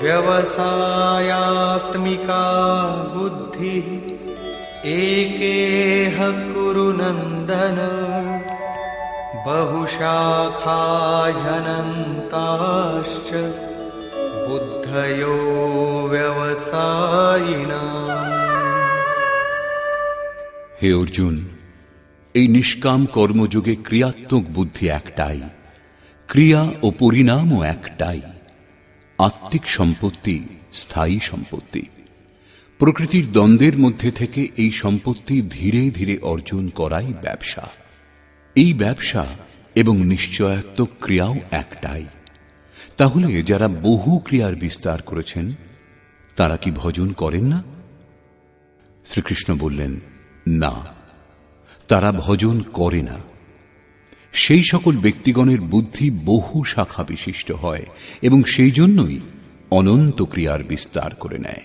व्यवसायात्मिका बुद्धिः एकेह कुरु नन्दन बहुशाखा ह्यनन्ताश्च बुद्धयो व्यवसायिनाम्। হে অর্জুন, এই নিষ্কাম কর্মযোগে ক্রিয়াত্মক বুদ্ধি একটাই, ক্রিয়া ও পরিণামও একটাই। আত্মিক সম্পত্তি স্থায়ী সম্পত্তি। প্রকৃতির দ্বন্দ্বের মধ্যে থেকে এই সম্পত্তি ধীরে ধীরে অর্জন করাই ব্যবসা। এই ব্যবসা এবং নিশ্চয়াত্মক ক্রিয়াও একটাই। তাহলে যারা বহু ক্রিয়ার বিস্তার করেছেন তারা কি ভজন করেন না? শ্রীকৃষ্ণ বললেন, না, তারা ভজন করে না। সেই সকল ব্যক্তিগণের বুদ্ধি বহু শাখা বিশিষ্ট হয় এবং সেই জন্যই অনন্ত ক্রিয়ার বিস্তার করে নেয়।